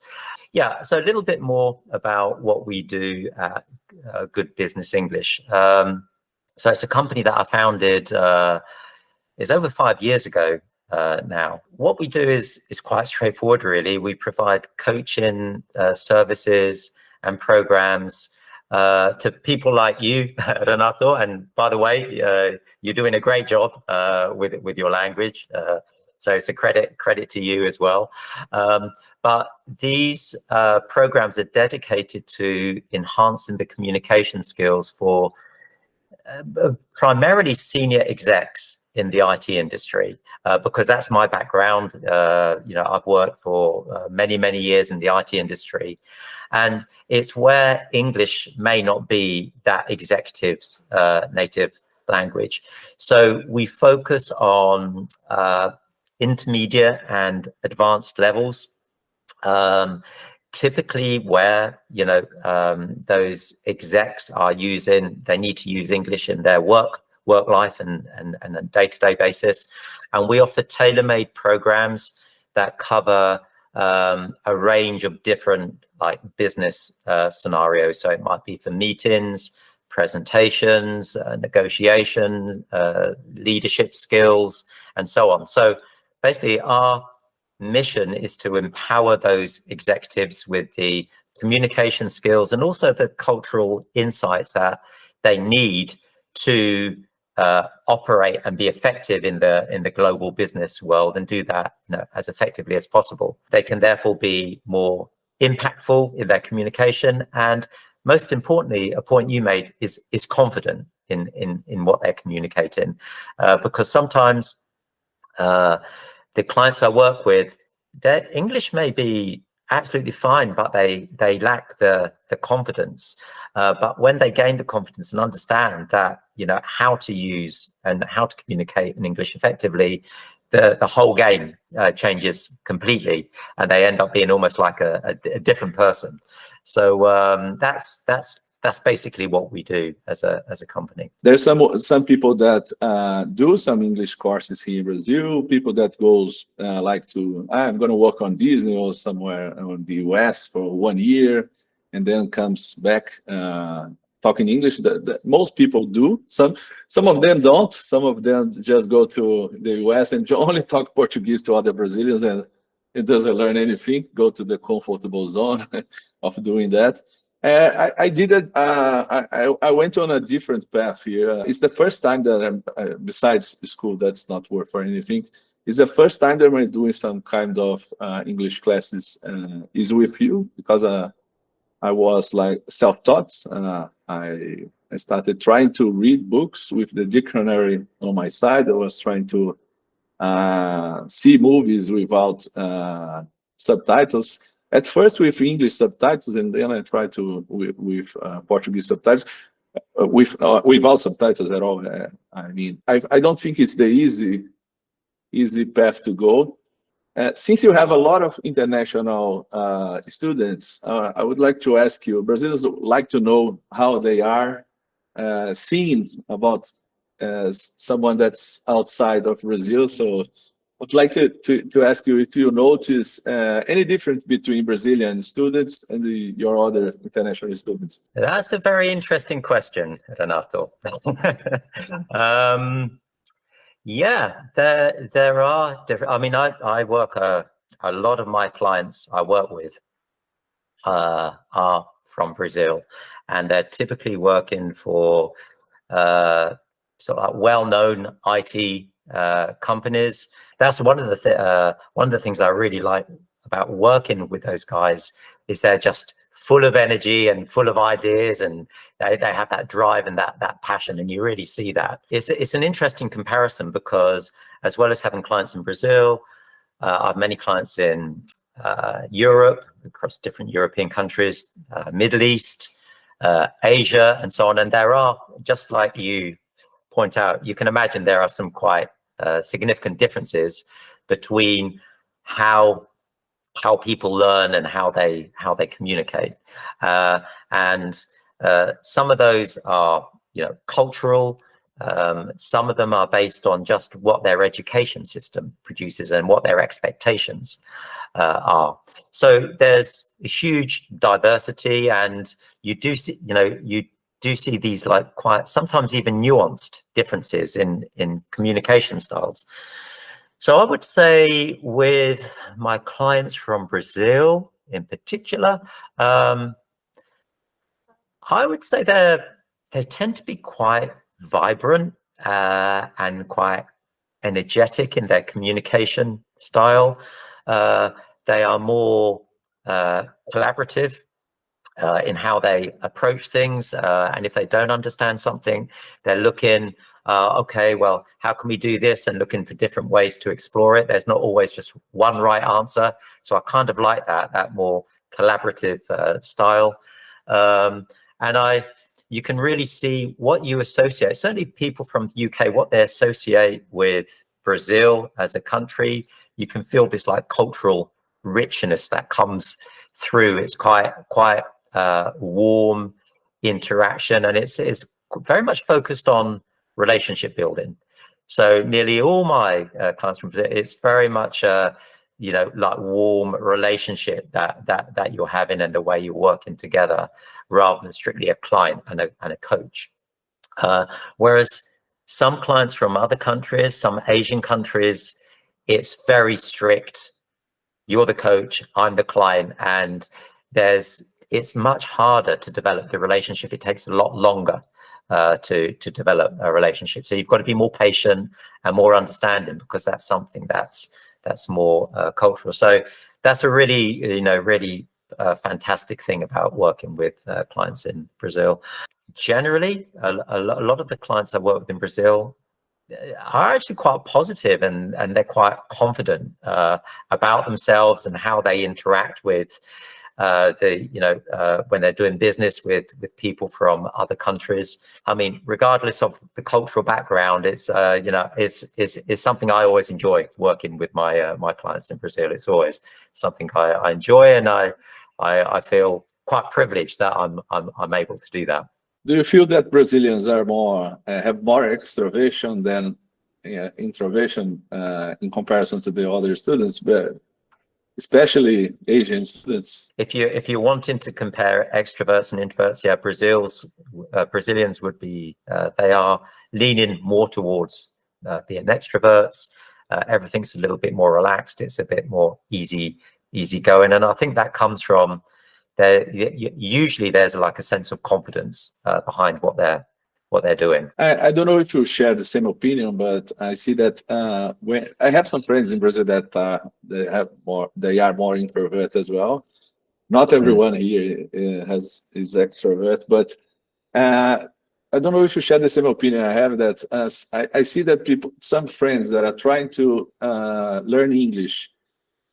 Yeah. So a little bit more about what we do at Good Business English. So it's a company that I founded is over 5 years ago now. What we do is quite straightforward, really. We provide coaching services and programs to people like you, Renato. And by the way, you're doing a great job with your language. So it's a credit to you as well. But these programs are dedicated to enhancing the communication skills for primarily senior execs in the IT industry, because that's my background. I've worked for many years in the IT industry, and it's where English may not be that executive's native language. So we focus on intermediate and advanced levels, typically where those execs they need to use English in their work life and a day-to-day basis. And we offer tailor-made programs that cover a range of different business scenarios. So it might be for meetings, presentations, negotiation, leadership skills, and so on. So basically our mission is to empower those executives with the communication skills and also the cultural insights that they need to operate and be effective in the global business world, and do that as effectively as possible. They can therefore be more impactful in their communication, and most importantly, a point you made is confident in what they're communicating, because sometimes the clients I work with, their English may be absolutely fine, but they lack the confidence. But when they gain the confidence and understand that how to use and how to communicate in English effectively, the whole game changes completely, and they end up being almost like a different person. So that's basically what we do as a company. There's some people that do some English courses here in Brazil. People that goes I'm going to work on Disney or somewhere in the US for 1 year, and then comes back talking English. Most people do. Some of them don't. Some of them just go to the US and only talk Portuguese to other Brazilians, and it doesn't learn anything. Go to the comfortable zone of doing that. I did it. I went on a different path here. It's the first time that I'm, besides school, that's not worth for anything. It's the first time that I'm doing some kind of English classes is with you, because I was like self-taught. I started trying to read books with the dictionary on my side. I was trying to see movies without subtitles. At first with English subtitles, and then I tried to with Portuguese subtitles, without subtitles at all. I mean, I don't think it's the easy path to go. Since you have a lot of international students, I would like to ask you, Brazilians like to know how they are seen about someone that's outside of Brazil. So I'd like to ask you if you notice any difference between Brazilian students and your other international students. That's a very interesting question, Renato. Yeah, there are different. I mean, I work a lot of my clients I work with are from Brazil, and they're typically working for sort of like well-known IT companies. That's one of the things I really like about working with those guys, is they're just full of energy and full of ideas, and they have that drive and that passion, and you really see that. It's an interesting comparison, because as well as having clients in Brazil, I have many clients in Europe, across different European countries, Middle East, Asia, and so on. And there are, just like you point out, you can imagine there are some quite significant differences between how people learn and how they communicate, and some of those are cultural. Some of them are based on just what their education system produces and what their expectations are. So there's a huge diversity, and you do see these like quite sometimes even nuanced differences in communication styles. So I would say with my clients from Brazil in particular, I would say they tend to be quite vibrant and quite energetic in their communication style. They are more collaborative in how they approach things, and if they don't understand something, they're looking, okay, well, how can we do this, and looking for different ways to explore it. There's not always just one right answer. So I kind of like that more collaborative style. And you can really see what you associate, certainly people from the UK, what they associate with Brazil as a country. You can feel this like cultural richness that comes through. It's quite warm interaction, and it's very much focused on relationship building. So nearly all my clients from Brazil, it's very much like warm relationship that you're having, and the way you're working together, rather than strictly a client and a coach. Whereas some clients from other countries, some Asian countries, it's very strict. You're the coach, I'm the client, and it's much harder to develop the relationship. It takes a lot longer to develop a relationship. So you've got to be more patient and more understanding, because that's something that's more cultural. So that's a really fantastic thing about working with clients in Brazil. Generally, a lot of the clients I work with in Brazil are actually quite positive, and they're quite confident about themselves and how they interact with when they're doing business with people from other countries. I mean, regardless of the cultural background, it's something I always enjoy working with my clients in Brazil. It's always something I enjoy, and I feel quite privileged that I'm able to do that. Do you feel that Brazilians are have more extroversion than introversion in comparison to the other students, but especially Asian students? If you're wanting to compare extroverts and introverts, yeah, Brazilians would be they are leaning more towards being extroverts. Everything's a little bit more relaxed. It's a bit more easy going, and I think that comes from usually there's like a sense of confidence behind what they're doing. I don't know if you share the same opinion, but I see that when I have some friends in Brazil that they are more introvert as well. Not everyone here is extrovert, but I don't know if you share the same opinion I have, that I see that some friends that are trying to learn English,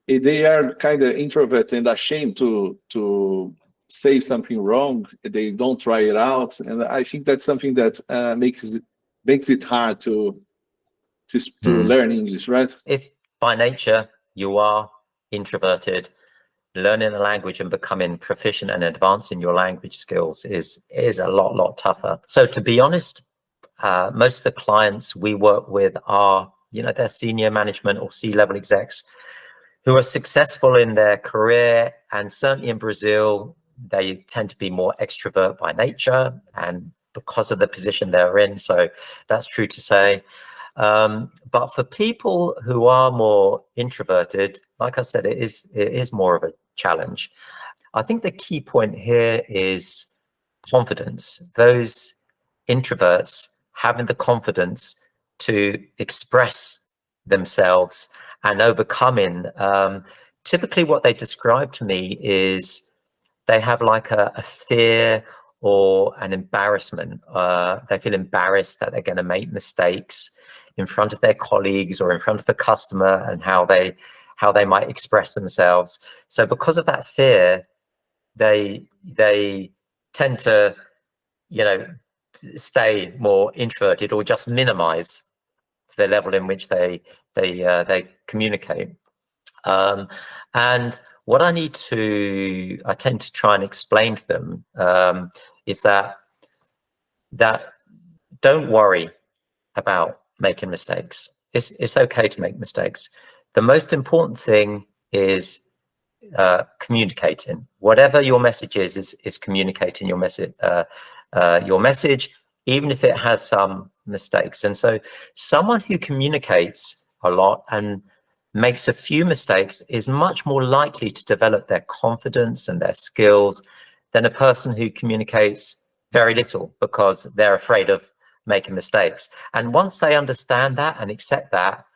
they are kind of introvert and ashamed to say something wrong. They don't try it out, and I think that's something that makes it hard to learn English, right? If by nature you are introverted, learning a language and becoming proficient and advancing your language skills is a lot tougher. So to be honest, most of the clients we work with are, they're senior management or C-level execs who are successful in their career, and certainly in Brazil, they tend to be more extrovert by nature and because of the position they're in. So that's true to say. But for people who are more introverted, like I said, it is more of a challenge. I think the key point here is confidence. Those introverts having the confidence to express themselves and overcoming. Typically what they describe to me is they have like a fear or an embarrassment. They feel embarrassed that they're going to make mistakes in front of their colleagues or in front of a customer, and how they might express themselves. So because of that fear, they tend to, stay more introverted or just minimize the level in which they communicate. And what I tend to try and explain to them is that don't worry about making mistakes. It's okay to make mistakes. The most important thing is communicating. Whatever your message is communicating your message. Your message, even if it has some mistakes. And so someone who communicates a lot and makes a few mistakes is much more likely to develop their confidence and their skills than a person who communicates very little because they're afraid of making mistakes. And once they understand that and accept that,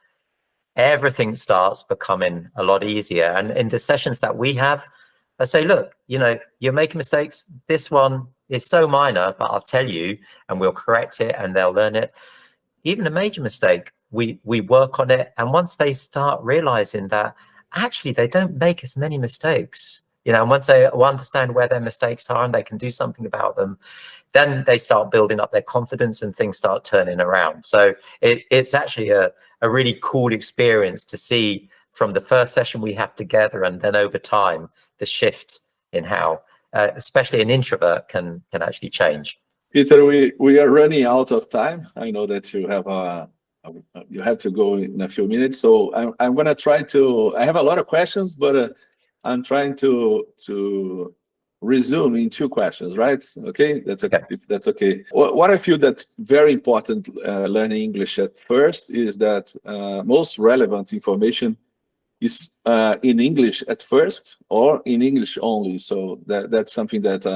everything starts becoming a lot easier. And in the sessions that we have, I say, look, you're making mistakes. This one is so minor, but I'll tell you and we'll correct it and they'll learn it. Even a major mistake, we work on it. And once they start realizing that actually they don't make as many mistakes, and once they understand where their mistakes are and they can do something about them, then they start building up their confidence and things start turning around. So it's actually a really cool experience to see from the first session we have together, and then over time, the shift in how, especially an introvert can actually change. Peter, we are running out of time. I know that you have to go in a few minutes, so I'm going to try to. I have a lot of questions, but I'm trying to resume in 2 questions, right? Okay, that's okay. If that's okay. What I feel that's very important learning English at first is that most relevant information is in English at first or in English only. So that's something that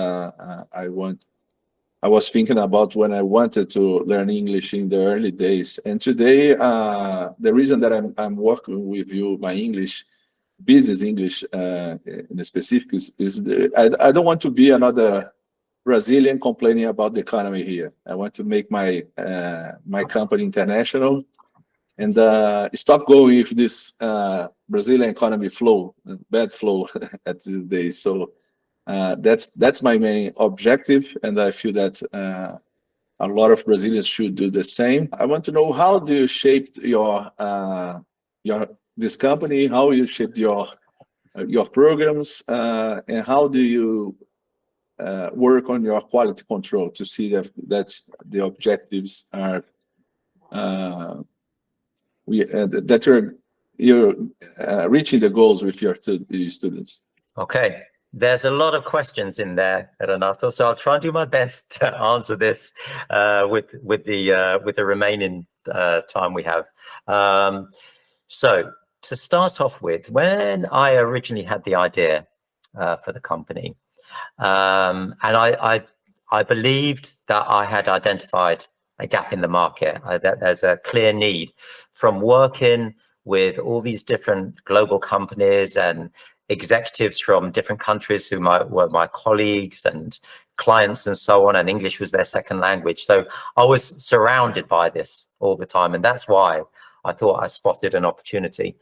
I was thinking about when I wanted to learn English in the early days. And today, the reason that I'm working with you, my English, business English in specific, is I don't want to be another Brazilian complaining about the economy here. I want to make my company international and stop going with this Brazilian economy bad flow at these days. So That's my main objective, and I feel that a lot of Brazilians should do the same. I want to know, how do you shape your this company? How you shaped your programs, and how do you work on your quality control to see that the objectives are that you're reaching the goals with your students? Okay, there's a lot of questions in there, Renato. So I'll try and do my best to answer this with the remaining time we have. So to start off with, when I originally had the idea for the company, and I believed that I had identified a gap in the market, that there's a clear need from working with all these different global companies and executives from different countries who were my colleagues and clients and so on, and English was their second language. So I was surrounded by this all the time, and that's why I thought I spotted an opportunity.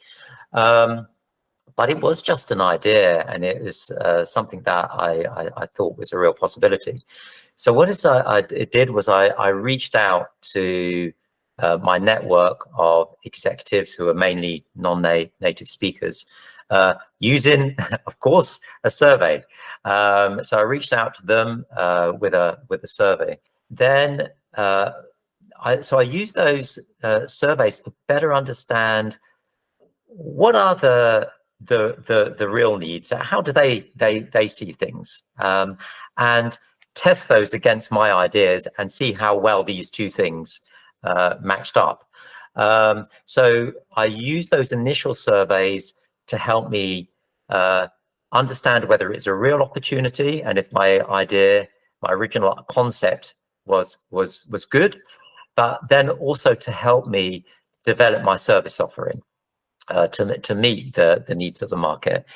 But it was just an idea, and it was something that I thought was a real possibility. So what I did was I reached out to my network of executives who are mainly non-native speakers, using, of course, a survey. So I reached out to them with a survey. Then I used those surveys to better understand what are the real needs, how do they see things, and test those against my ideas and see how well these two things matched up. So I used those initial surveys to help me understand whether it's a real opportunity, and if my idea, my original concept was good, but then also to help me develop my service offering to meet the needs of the market.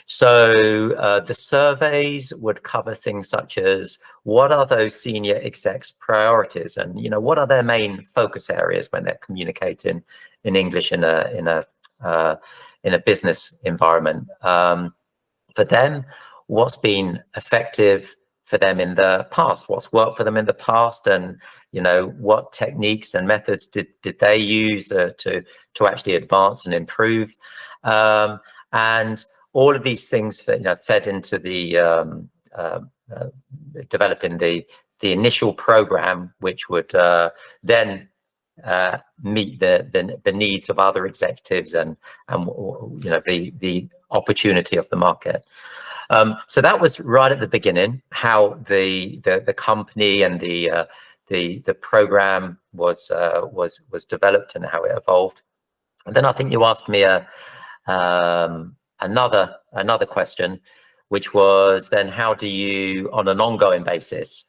So the surveys would cover things such as, what are those senior execs' priorities, and what are their main focus areas when they're communicating in English in a business environment. For them, what's been effective for them in the past, what's worked for them in the past, and what techniques and methods did they use to actually advance and improve, and all of these things that fed into the developing the initial program, which would then meet the needs of other executives and the opportunity of the market. So that was right at the beginning, how the company and the program was developed and how it evolved. And then I think you asked me another question, which was then, how do you, on an ongoing basis,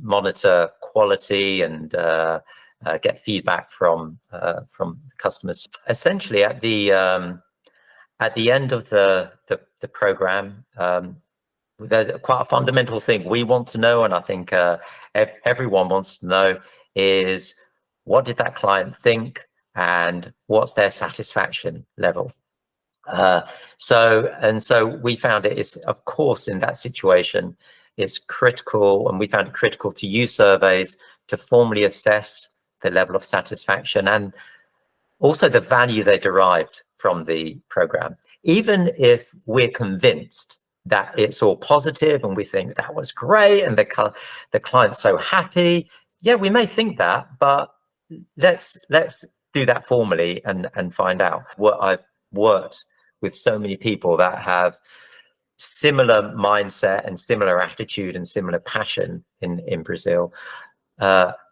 monitor quality and get feedback from customers? Essentially, at the end of the program, there's quite a fundamental thing we want to know, and I think everyone wants to know, is what did that client think and what's their satisfaction level. So we found it is, of course, in that situation, it's critical, and we found it critical to use surveys to formally assess the level of satisfaction and also the value they derived from the program. Even if we're convinced that it's all positive and we think that was great and the client's so happy, yeah, we may think that, but let's do that formally and find out. I've worked with so many people that have similar mindset and similar attitude and similar passion in Brazil.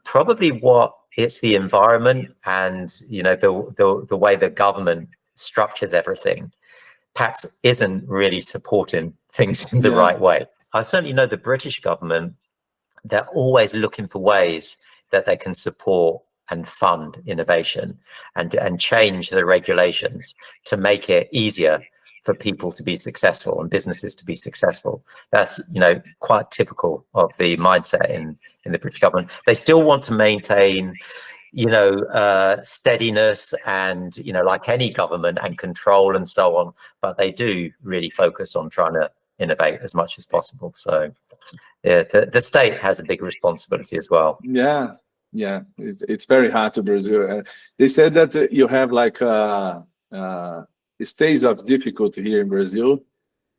Probably what it's the environment and the way the government structures everything perhaps isn't really supporting things in the right way. I certainly know the British government, they're always looking for ways that they can support and fund innovation and change the regulations to make it easier for people to be successful and businesses to be successful. That's quite typical of the mindset in the British government. They still want to maintain steadiness and like any government, and control and so on, but they do really focus on trying to innovate as much as possible. So yeah, the state has a big responsibility as well. Yeah, yeah, it's very hard to Brazil. They said that you have like a stage of difficulty here in Brazil.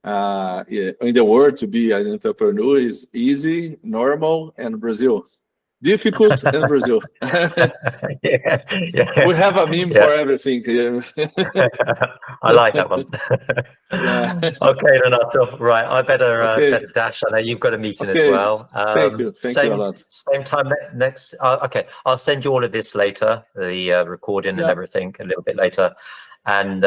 Yeah, in the world, to be an entrepreneur is easy, normal, and Brazil. Difficult and Brazil. Yeah, yeah, We have a meme yeah. for everything here. I like that one. Yeah. Okay, Renato. Right, I better Okay. better dash. I know you've got a meeting as Okay. well. Thank you a lot. Same time next. Okay, I'll send you all of this later, the recording and Yeah. everything a little bit later. And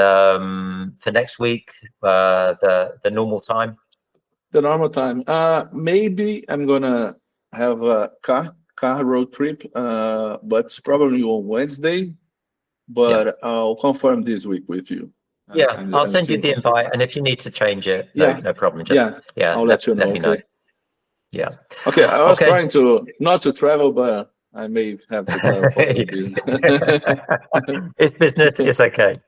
for next week, the normal time. The normal time. Maybe I'm gonna have a car road trip, but it's probably on Wednesday. But I'll confirm this week with you. Yeah, I'll send you the invite, and if you need to change it, no problem. Just, I'll let you know. Let me know. Yeah. Okay, I was trying to not to travel, but I may have to travel for some business. It's business. It's okay.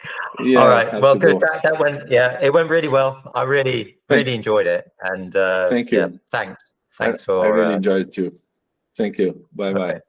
Yeah. All right. Well, good. Go. That went. Yeah, it went really well. I really enjoyed it. And thank you. Yeah, thanks. Thanks I for. really enjoyed it too. Thank you. Bye bye. Okay.